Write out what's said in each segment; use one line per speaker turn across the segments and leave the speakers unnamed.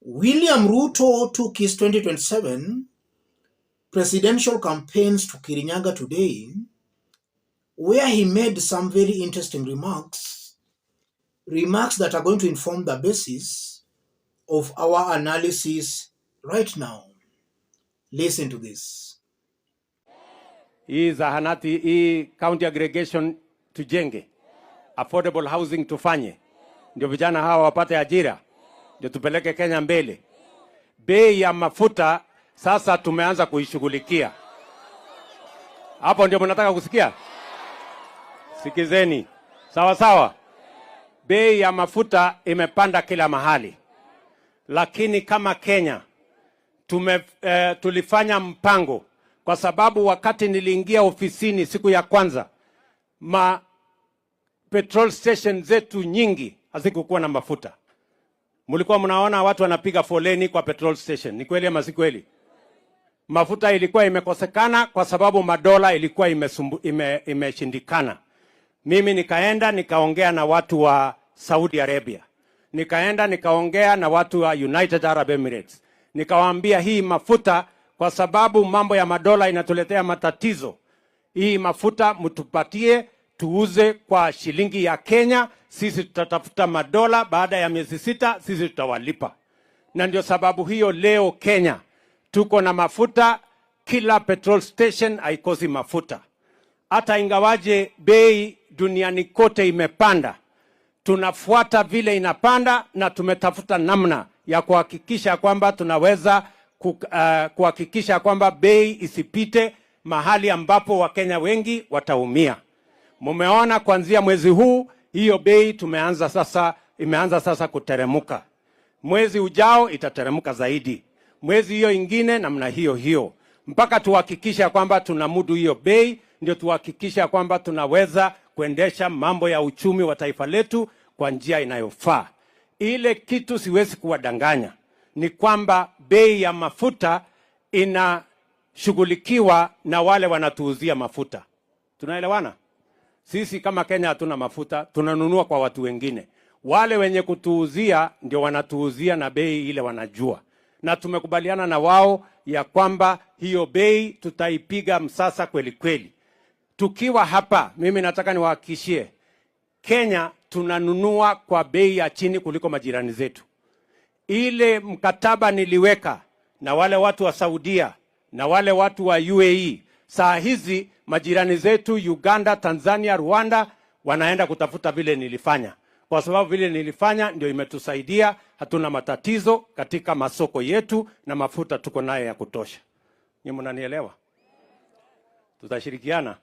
William Ruto took his 2027 presidential campaigns to Kirinyaga today, where he made some very interesting remarks that are going to inform the basis of our analysis right now. Listen to this.
Hii zahanati, hii county aggregation tujenge, affordable housing tufanye, ndio vijana hawa wapate ajira, ndio tupeleke Kenya mbele. Bei ya mafuta sasa tumeanza kuishughulikia. Hapo ndio mnataka kusikia? Sikizeni. Sawa sawa. Bei ya mafuta imepanda kila mahali. Lakini kama Kenya tulifanya mpango, kwa sababu wakati niliingia ofisini siku ya kwanza, petrol station zetu nyingi hazikukuwa na mafuta. Mulikuwa mnaona watu wanapiga foleni kwa petrol station. Ni kweli ama si kweli? Mafuta ilikuwa imekosekana kwa sababu madola ilikuwa imeshindikana. Mimi nikaenda nikaongea na watu wa Saudi Arabia. Nikaenda nikaongea na watu wa United Arab Emirates. Nikawaambia hii mafuta, kwa sababu mambo ya madola inatuletea matatizo, hii mafuta mtupatie tuuze kwa shilingi ya Kenya, sisi tutatafuta madola, baada ya miezi 6 sisi tutawalipa. Na ndio sababu hiyo leo Kenya tuko na mafuta, kila petrol station haikosi mafuta. Hata ingawaje bei duniani kote imepanda, tunafuata vile inapanda, na tumetafuta namna ya kuhakikisha kwamba tunaweza kuhakikisha kwamba bei isipite mahali ambapo Wakenya wengi wataumia. Mumeona kuanzia mwezi huu hiyo bei imeanza sasa kuteremuka. Mwezi ujao itateremuka zaidi. Mwezi hiyo ingine namna hiyo. Mpaka tuhakikisha kwamba tunamudu hiyo bei, ndio tuhakikisha kwamba tunaweza kuendesha mambo ya uchumi wa taifa letu kwa njia inayofaa. Ile kitu siwezi kuwadanganya ni kwamba bei ya mafuta inashughulikiwa na wale wanatuuzia mafuta. Tunaelewana? Sisi kama Kenya hatuna mafuta, tunanunua kwa watu wengine. Wale wenye kutuuzia ndio wanatuuzia na bei ile wanajua. Na tumekubaliana na wao ya kwamba hiyo bei tutaipiga msasa kweli kweli. Tukiwa hapa, mimi nataka niwahakikishie, Kenya tunanunua kwa bei ya chini kuliko majirani zetu. Ile mkataba niliweka na wale watu wa Saudia na wale watu wa UAE, saa hizi majirani zetu Uganda, Tanzania, Rwanda wanaenda kutafuta vile nilifanya. Kwa sababu vile nilifanya ndio imetusaidia, hatuna matatizo katika masoko yetu na mafuta tuko nayo ya kutosha. Nyinyi mnanielewa? Tutashirikiana.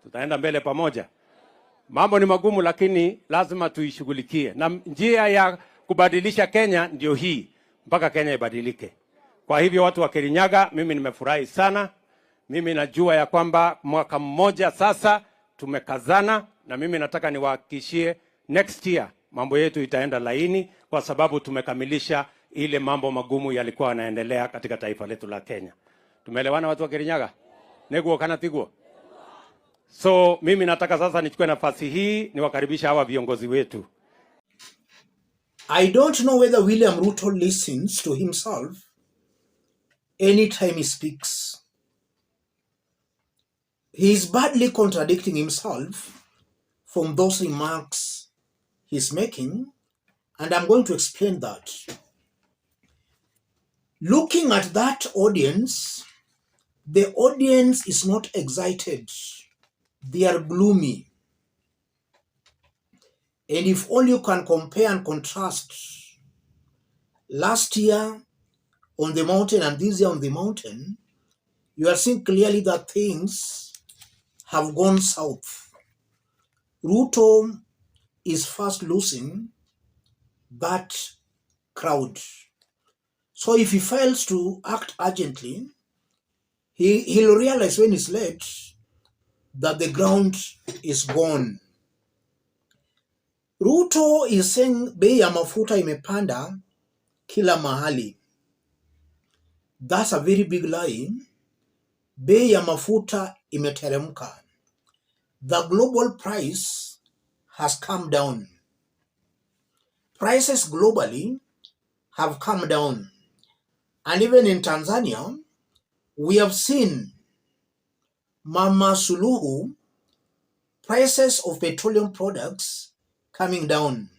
Tutaenda mbele pamoja. Mambo ni magumu lakini lazima tuishughulikie. Na njia ya kubadilisha Kenya ndio hii, mpaka Kenya ibadilike. Kwa hivyo watu wa Kirinyaga, mimi nimefurahi sana. Mimi najua ya kwamba mwaka mmoja sasa tumekazana, na mimi nataka niwahakikishie next year mambo yetu itaenda laini, kwa sababu tumekamilisha ile mambo magumu yalikuwa yanaendelea katika taifa letu la Kenya. Tumeelewana watu wa Kirinyaga? Neguo kana tiguo. So mimi nataka sasa nichukue nafasi hii niwakaribisha hawa viongozi wetu.
I don't know whether William Ruto listens to himself anytime he speaks. He is badly contradicting himself from those remarks he's making, and I'm going to explain that. Looking at that audience, the audience is not excited. They are gloomy. And if all you can compare and contrast last year on the mountain and this year on the mountain, you are seeing clearly that things have gone south. Ruto is fast losing that crowd. So if he fails to act urgently, he'll realize when it's late that the ground is gone. Ruto is saying bei ya mafuta imepanda kila mahali. That's a very big lie. Bei ya mafuta imeteremka. The global price has come down. Prices globally have come down. And even in Tanzania, we have seen Mama Suluhu, prices of petroleum products coming down.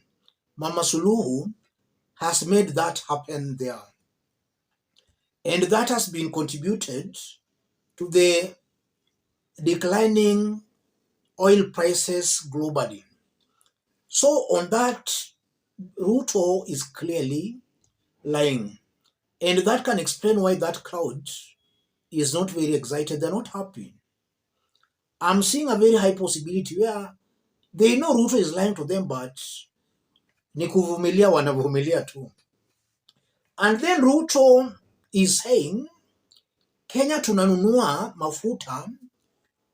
Mama Suluhu has made that happen there. And that has been contributed to the declining oil prices globally. So on that, Ruto is clearly lying. And that can explain why that crowd is not very excited. They're not happy. I'm seeing a very high possibility where they know Ruto is lying to them, but ni kuvumilia wanavumilia tu. And then Ruto is saying, Kenya tunanunua mafuta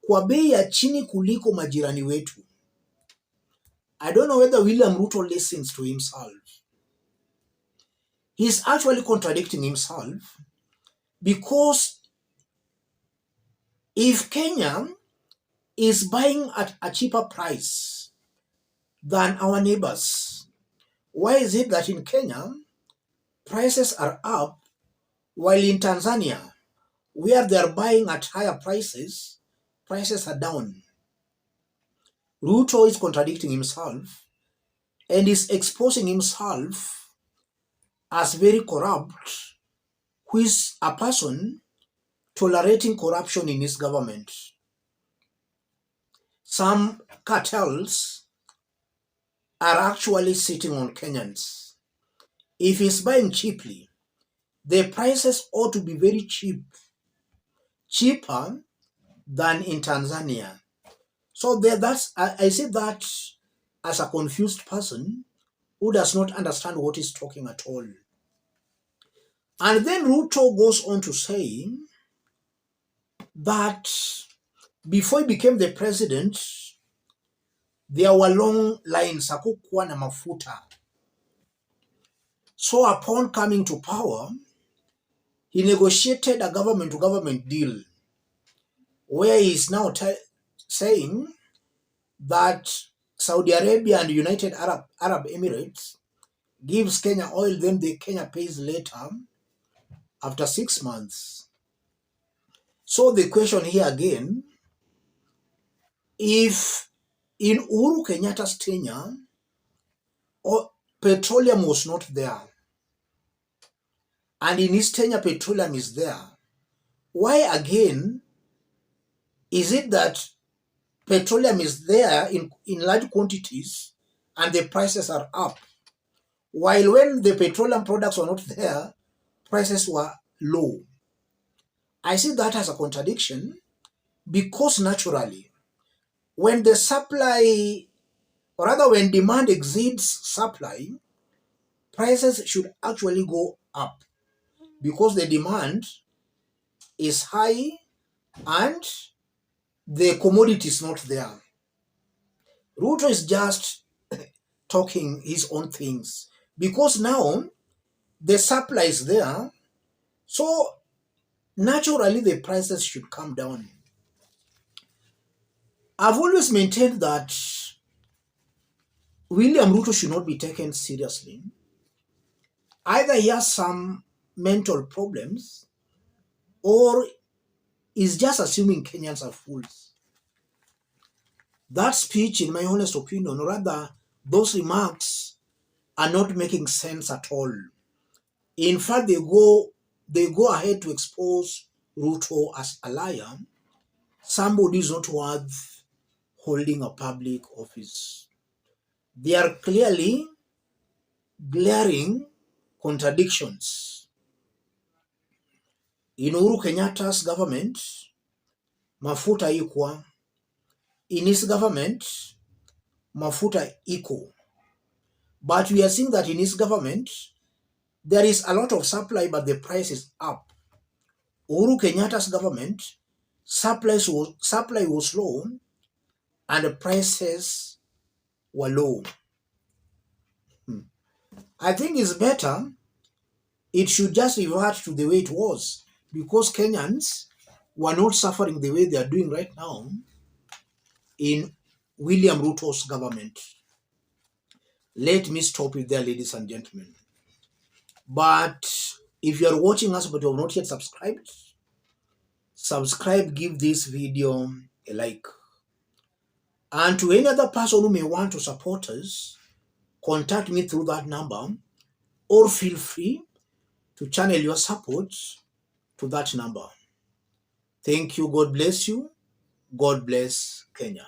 kwa bei ya chini kuliko majirani wetu. I don't know whether William Ruto listens to himself. He's actually contradicting himself, because if Kenya is buying at a cheaper price than our neighbors, why is it that in Kenya prices are up, while in Tanzania, where they are buying at higher prices, prices are down? Ruto is contradicting himself and is exposing himself as very corrupt, who is a person tolerating corruption in his government. Some cartels are actually sitting on Kenyans. If he's buying cheaply, the prices ought to be very cheap, cheaper than in Tanzania. So I see that as a confused person who does not understand what he's talking at all. And then Ruto goes on to say that before he became the president, there were long lines, hakukuwa na mafuta. So upon coming to power, he negotiated a government-to-government deal where he is now saying that Saudi Arabia and United Arab Emirates gives Kenya oil, then the Kenya pays later after 6 months. So the question here again, if in Uhuru Kenyatta's tenure, petroleum was not there, and in his tenure petroleum is there, why again is it that petroleum is there in large quantities and the prices are up, while when the petroleum products were not there, prices were low? I see that as a contradiction, because naturally, when the supply, or rather when demand exceeds supply, prices should actually go up, because the demand is high and the commodity is not there. Ruto is just talking his own things, because now the supply is there, so naturally the prices should come down. I've always maintained that William Ruto should not be taken seriously. Either he has some mental problems, or is just assuming Kenyans are fools. That speech, in my honest opinion, or rather those remarks, are not making sense at all. In fact, they go ahead to expose Ruto as a liar, somebody who is not worth holding a public office. They are clearly glaring contradictions. In Uhuru Kenyatta's government, mafuta ikwa. In his government, mafuta iko. But we are seeing that in his government, there is a lot of supply, but the price is up. Uhuru Kenyatta's government, supply was low and the prices were low. I think it's better, it should just revert to the way it was, because Kenyans were not suffering the way they are doing right now in William Ruto's government. Let me stop it there, ladies and gentlemen. But if you are watching us but you have not yet subscribed, subscribe, give this video a like. And to any other person who may want to support us, contact me through that number, or feel free to channel your support to that number. Thank you. God bless you. God bless Kenya.